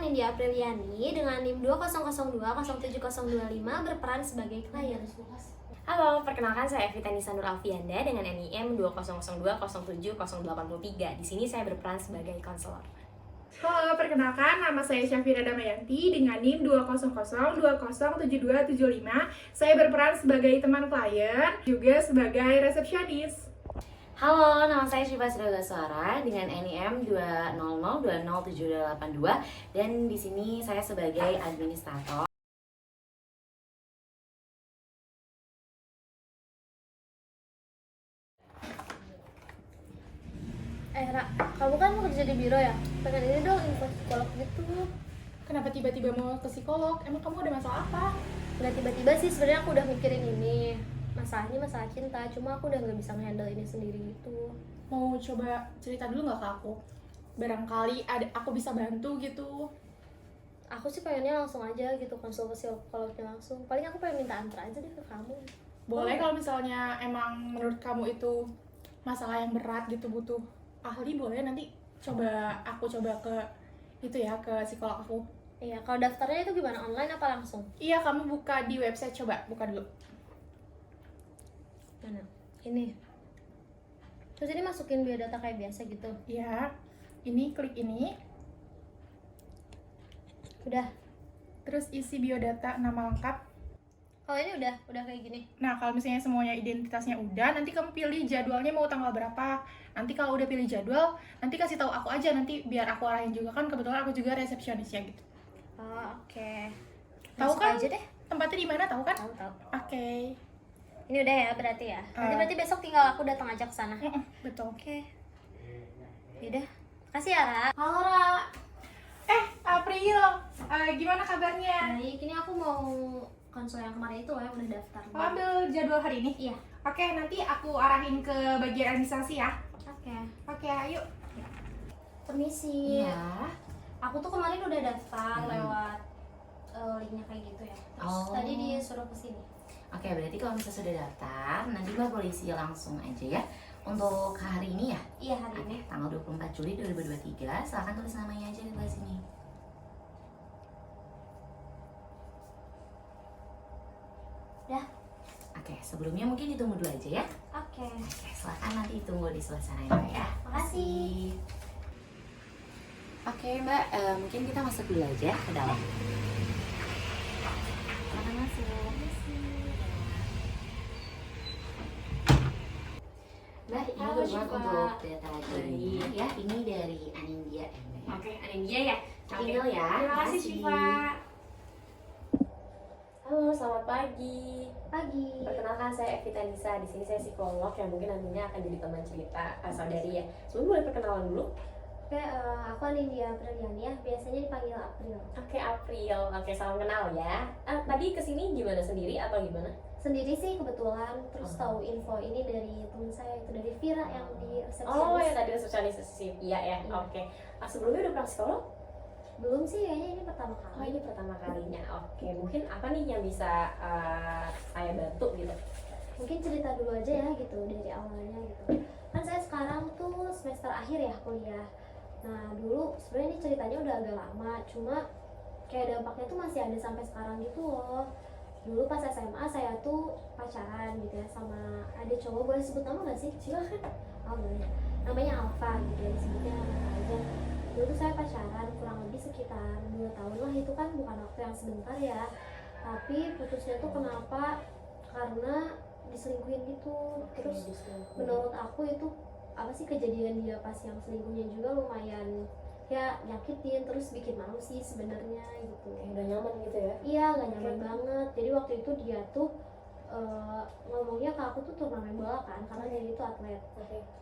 Anindya Apriliani dengan NIM 200207025 berperan sebagai klien. Halo, perkenalkan saya Evita Nisa Nur Alfianda dengan NIM 20020708083. Di sini saya berperan sebagai konselor. Halo, perkenalkan nama saya Syafira Damayanti dengan NIM 200207275. Saya berperan sebagai teman klien, juga sebagai resepsionis. Halo, nama saya Syifa Suara dengan NIM 200207072 dan di sini saya sebagai administrator. Ra, kamu kan mau kerja di biro ya? Pengen ini dong info psikolog gitu. Kenapa tiba-tiba mau ke psikolog? Emang kamu ada masalah apa? Nggak tiba-tiba sih, sebenarnya aku udah mikirin ini. Masalahnya masalah cinta, cuma aku udah nggak bisa nge-handle ini sendiri gitu. Mau coba cerita dulu nggak ke aku? Barangkali aku bisa bantu gitu. Aku sih pengennya langsung aja gitu, konsul ke psikolognya langsung. Paling aku pengen minta antar aja deh ke kamu. Boleh kalau misalnya emang menurut kamu itu masalah yang berat gitu, butuh ahli, boleh nanti aku coba ke itu ya, ke psikolog aku. Iya, kalau daftarnya itu gimana? Online apa langsung? Iya, kamu buka di website, coba buka dulu. Mana? Ini. Terus ini masukin biodata kayak biasa gitu. Iya, ini klik ini, Udah. terus isi biodata nama lengkap. Kalau ini udah kayak gini. Nah, kalau misalnya semuanya identitasnya udah, nanti kamu pilih jadwalnya mau tanggal berapa. Nanti kalau udah pilih jadwal, nanti kasih tahu aku aja, nanti biar aku arahin juga, kan kebetulan aku juga resepsionisnya gitu. Oh, oke. Tahu Masuk kan aja deh. tempatnya di mana, tahu kan? Tahu. Oke. Ini udah ya berarti ya. Nanti berarti besok tinggal aku datang aja ke sana. Betul. Oke. Yaudah. Kasih ya, Ra. Halo, Ra. April, gimana kabarnya? Baik, ini aku mau konsul yang kemarin itu ya, udah daftar. Kamu ambil jadwal hari ini? Iya. Oke, nanti aku arahin ke bagian administrasi ya. Oke. Oke, ayo. Permisi. Iya. Aku tuh kemarin udah daftar lewat linknya kayak gitu ya. Terus tadi disuruh kesini. Oke, berarti kalau misalnya sudah daftar, nanti Mbak polisi langsung aja ya. Untuk hari ini ya? Iya, hari ini. Tanggal 24 Juli 2023, silahkan tulis namanya aja di sebelah sini. Udah. Oke, sebelumnya mungkin ditunggu dulu aja ya. Oke. Oke, silahkan nanti tunggu di sebelah sana ya Mbak ya. Makasih. Oke Mbak, mungkin kita masuk dulu aja ke dalam. Silahkan masuk. Mbak, ini Halo, beruang Syifa. untuk data lainnya ya. Ini dari Anindya ya Mbak. Oke, Anindya ya. Email ya. Terima kasih, Syifa. Halo, selamat pagi. Pagi. Perkenalkan saya Evita Nisa. Di sini saya psikolog yang mungkin nantinya akan jadi teman cerita saudari ya. Sebelum boleh perkenalan dulu. Oke, aku Anindya Apriliani ya. Biasanya dipanggil April. Oke, April. Oke, salam kenal ya. Tadi kesini gimana, sendiri atau gimana? Sendiri sih kebetulan, terus tahu info ini dari teman saya, itu dari Vira yang di resepsionis. Oh, yang tadi resepsionis Iya ya. Iya. Oke. Sebelumnya udah pernah psikolog? Belum sih, kayaknya ini pertama Oh, kali. ini pertama kalinya. Oke, mungkin apa nih yang bisa saya bantu gitu? Mungkin cerita dulu aja ya gitu dari awalnya gitu. Kan saya sekarang tuh semester akhir ya kuliah. Nah dulu sebenarnya ini ceritanya udah agak lama, cuma kayak dampaknya tuh masih ada sampai sekarang gitu loh. Dulu pas SMA saya tuh pacaran gitu ya sama ada cowok, boleh sebut nama nggak sih? Silahkan. Oh boleh. Namanya Alfa gitu ya, disebutnya Alfa aja. Dulu tuh saya pacaran kurang lebih sekitar 2 tahun lah, itu kan bukan waktu yang sebentar ya. Tapi putusnya tuh kenapa? Karena diselingkuhin gitu. Terus menurut aku itu apa sih, kejadian dia pas yang selingkuhnya juga lumayan ya nyakitin, terus bikin malu sih sebenarnya gitu. Udah nyaman gitu ya? Iya, gak nyaman banget. Jadi waktu itu dia tuh ngomongnya ke aku tuh turnamen bola kan, karena dia itu atlet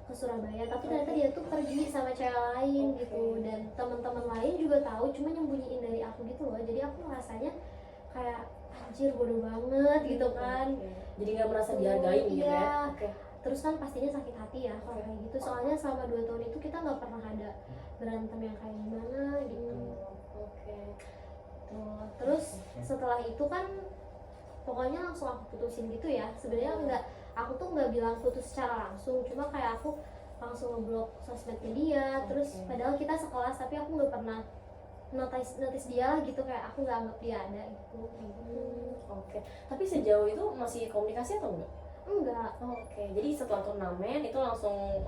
ke Surabaya. Tapi ternyata dia tuh pergi sama cewek lain gitu, dan teman-teman lain juga tahu, cuma nyembunyiin dari aku gitu loh. Jadi aku ngerasanya kayak anjir bodoh banget gitu kan. Jadi nggak merasa dihargai gitu Iya. ya? Oke. Terus kan pastinya sakit hati ya kalau kayak gitu. Soalnya selama 2 tahun itu kita nggak pernah ada berantem yang kayak gimana gitu. Oke. Tuh. Terus setelah itu kan pokoknya langsung aku putusin gitu ya. Sebenarnya aku tuh nggak bilang putus secara langsung, cuma kayak aku langsung ngeblok sosmednya dia. Terus padahal kita sekelas, tapi aku nggak pernah notice dia lah gitu, kayak aku nggak anggap dia ada gitu. Oke. Tapi sejauh itu masih komunikasi atau enggak? Enggak. Oke. Jadi setelah turnamen itu langsung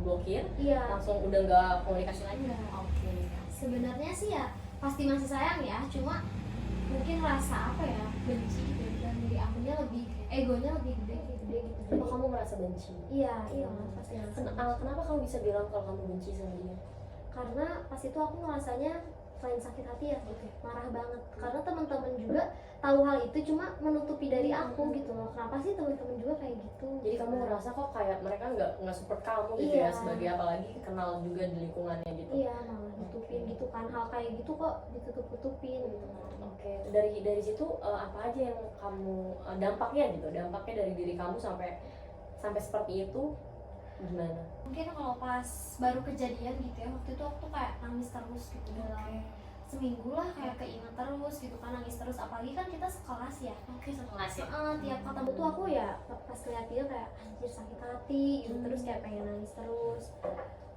blokir, Iya. langsung udah nggak komunikasi lagi. Enggak. Oke. Sebenarnya sih ya pasti masih sayang ya, cuma mungkin rasa apa ya, benci gitu, dan dari akunya lebih, egonya lebih gede gitu. Apa kamu merasa benci? Iya pasti ngerasa benci. Kenapa kamu bisa bilang kalau kamu benci sama dia? Karena pas itu aku ngerasanya selain sakit hati ya, marah banget, karena teman-teman juga tahu hal itu cuma menutupi dari aku gitu loh. Kenapa sih teman-teman juga kayak gitu? Jadi kamu ngerasa kok kayak mereka nggak support kamu gitu Iya. ya, sebagai apalagi kenal juga di lingkungannya gitu. Iya, malah nutupin gitu kan, hal kayak gitu kok ditutup-tutupin gitu kan. Oke, dari situ apa aja yang kamu dampaknya dari diri kamu sampai seperti itu gimana? Mungkin kalau pas baru kejadian gitu ya, waktu itu aku tuh kayak nangis terus gitu dalam seminggu lah, kayak keinget terus gitu kan, nangis terus, apalagi kan kita sekelas ya. Oke, sekelas ya. Tiap ketemu tuh aku ya pas lihat dia kayak anjir sakit hati gitu, terus kayak pengen nangis terus.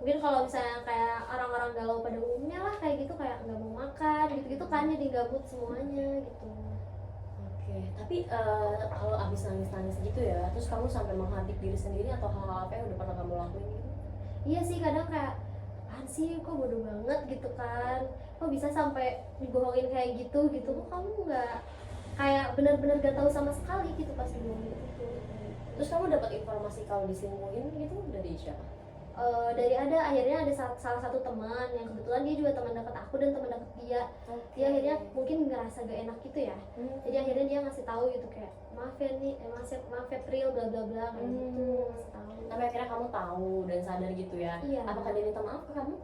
Mungkin kalau misalnya kayak orang-orang galau pada umumnya lah kayak gitu, kayak nggak mau makan gitu-gitu kan, jadi gabut semuanya gitu. Oke, tapi kalau abis nangis gitu ya, terus kamu sampai menghadap diri sendiri atau hal-hal apa yang udah pernah kamu lakuin gitu? Iya sih, kadang kayak apaan sih, kok bodoh banget gitu kan, kok bisa sampai dibohongin kayak gitu kok kamu nggak kayak benar-benar gak tahu sama sekali gitu pas dibohongin itu. Terus kamu dapat informasi kalau diselingkuhin gitu dari siapa? Dari akhirnya ada salah satu teman yang kebetulan dia juga teman dekat aku dan teman dekat dia. Dia akhirnya mungkin ngerasa gak enak gitu ya, jadi akhirnya dia ngasih tahu gitu kayak maaf ya nih, maaf ya Pril, bla bla bla kayak gitu, ngasih tahu. Sampai akhirnya kamu tahu dan sadar gitu ya. Iya. Apakah dia minta maaf ke kamu?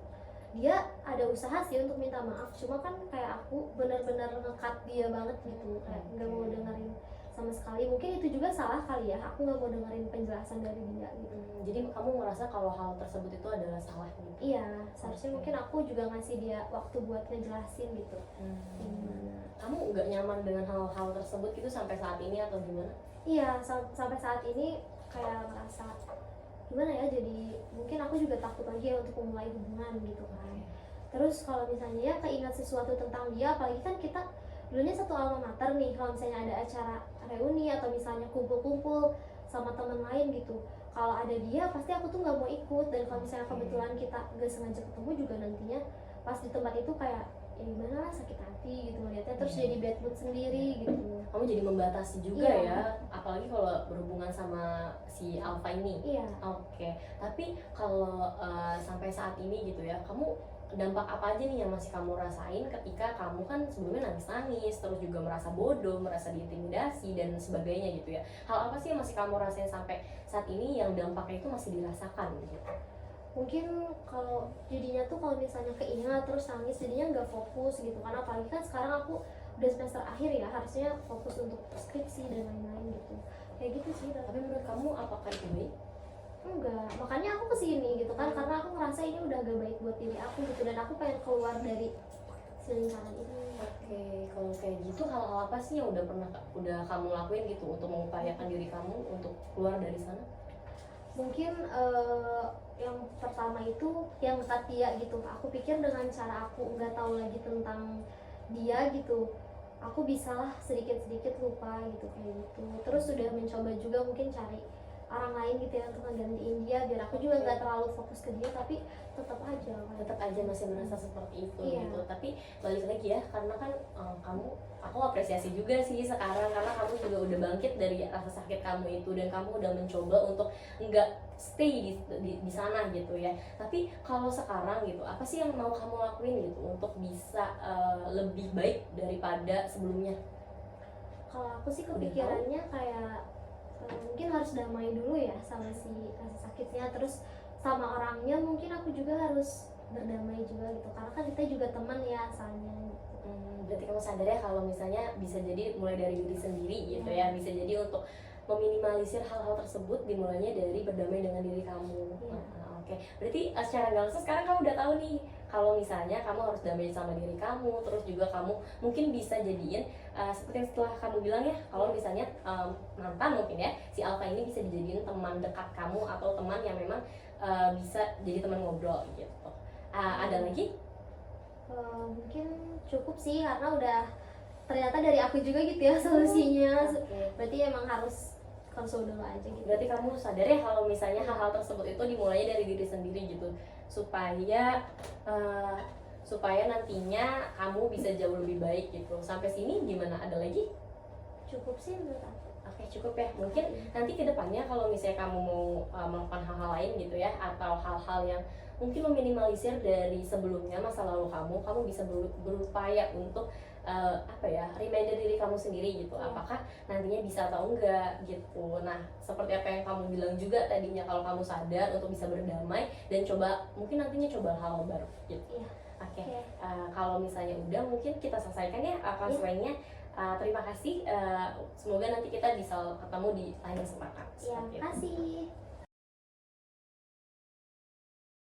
Dia ada usaha sih untuk minta maaf, cuma kan kayak aku benar-benar nge-cut dia banget gitu, kayak nggak mau dengerin sama sekali. Mungkin itu juga salah kali ya, aku nggak mau dengerin penjelasan dari dia gitu. Jadi kamu merasa kalau hal tersebut itu adalah salah gitu? Iya, seharusnya mungkin aku juga ngasih dia waktu buat ngejelasin gitu. Kamu nggak nyaman dengan hal-hal tersebut gitu sampai saat ini atau gimana? Iya, sampai saat ini kayak merasa gimana ya, jadi mungkin aku juga takut lagi ya untuk memulai hubungan gitu kan. Terus kalau misalnya ya keingat sesuatu tentang dia, apalagi kan kita dulunya satu alma mater nih, kalau misalnya ada acara reuni atau misalnya kumpul-kumpul sama teman lain gitu, kalau ada dia pasti aku tuh nggak mau ikut. Dan kalau misalnya kebetulan kita nggak sengaja ketemu juga, nantinya pas di tempat itu kayak ya gimana lah, sakit hati gitu ngeliatnya, terus jadi bad mood sendiri gitu. Kamu jadi membatasi juga Iya. ya, apalagi kalau berhubungan sama si Alfa ini. Iya. Oke, tapi kalau sampai saat ini gitu ya, kamu dampak apa aja nih yang masih kamu rasain ketika kamu kan sebelumnya nangis-nangis, terus juga merasa bodoh, merasa diintimidasi dan sebagainya gitu ya. Hal apa sih yang masih kamu rasain sampai saat ini yang dampaknya itu masih dirasakan gitu? Mungkin kalau jadinya tuh kalau misalnya keingat terus nangis, jadinya nggak fokus gitu kan, apalagi kan sekarang aku udah semester akhir ya, harusnya fokus untuk skripsi dan lain-lain gitu, kayak gitu sih. Tapi menurut kamu apakah itu baik? Enggak, makanya aku kesini gitu kan, karena aku ngerasa ini udah gak baik buat diri aku gitu, dan aku pengen keluar dari si lingkaran ini. Oke, kalau kayak gitu hal-hal apa sih yang udah kamu lakuin gitu untuk mengupayakan diri kamu untuk keluar dari sana? Mungkin yang pertama itu yang dekat dia gitu. Aku pikir dengan cara aku nggak tahu lagi tentang dia gitu, aku bisalah sedikit-sedikit lupa gitu kayak gitu. Terus sudah mencoba juga mungkin cari orang lain gitu ya untuk ngegantiin dia, biar aku juga nggak terlalu fokus ke dia, tapi tetap aja Masih merasa seperti itu. Iya. Gitu. Tapi balik lagi ya, karena kan aku apresiasi juga sih sekarang karena kamu juga udah bangkit dari rasa sakit kamu itu dan kamu udah mencoba untuk nggak stay di sana gitu ya. Tapi kalau sekarang gitu, apa sih yang mau kamu lakuin gitu untuk bisa lebih baik daripada sebelumnya? Kalau aku sih kepikirannya kayak mungkin harus damai dulu ya sama si rasa sakitnya, terus sama orangnya mungkin aku juga harus berdamai juga gitu, karena kan kita juga teman ya asalnya gitu. Berarti kamu sadar ya kalau misalnya bisa jadi mulai dari diri sendiri gitu ya, bisa jadi untuk meminimalisir hal-hal tersebut dimulainya dari berdamai dengan diri kamu. Oke, berarti secara nggak langsung sekarang kamu udah tahu nih kalau misalnya kamu harus damai sama diri kamu, terus juga kamu mungkin bisa jadiin seperti yang setelah kamu bilang ya, kalau misalnya mantan mungkin ya, si Alfa ini bisa dijadiin teman dekat kamu atau teman yang memang bisa jadi teman ngobrol gitu. Ada lagi? Mungkin cukup sih karena udah ternyata dari aku juga gitu ya solusinya. Oke. Berarti emang harus konsul dulu aja gitu. Berarti kamu sadar ya kalau misalnya hal-hal tersebut itu dimulainya dari diri sendiri gitu, supaya supaya nantinya kamu bisa jauh lebih baik gitu. Sampai sini gimana? Ada lagi? Cukup sih menurut aku. Oke, cukup ya. Mungkin nanti ke depannya kalau misalnya kamu mau melakukan hal-hal lain gitu ya, atau hal-hal yang mungkin meminimalisir dari sebelumnya masa lalu kamu bisa berupaya untuk apa ya, reminder diri kamu sendiri gitu, apakah nantinya bisa atau enggak gitu. Nah, seperti apa yang kamu bilang juga tadinya, kalau kamu sadar untuk bisa berdamai dan coba mungkin nantinya coba hal baru gitu. Oke. Kalau misalnya udah, mungkin kita selesaikan ya konselingnya. Terima kasih. Semoga nanti kita bisa ketemu di lain kesempatan. Ya, Seperti itu. kasih.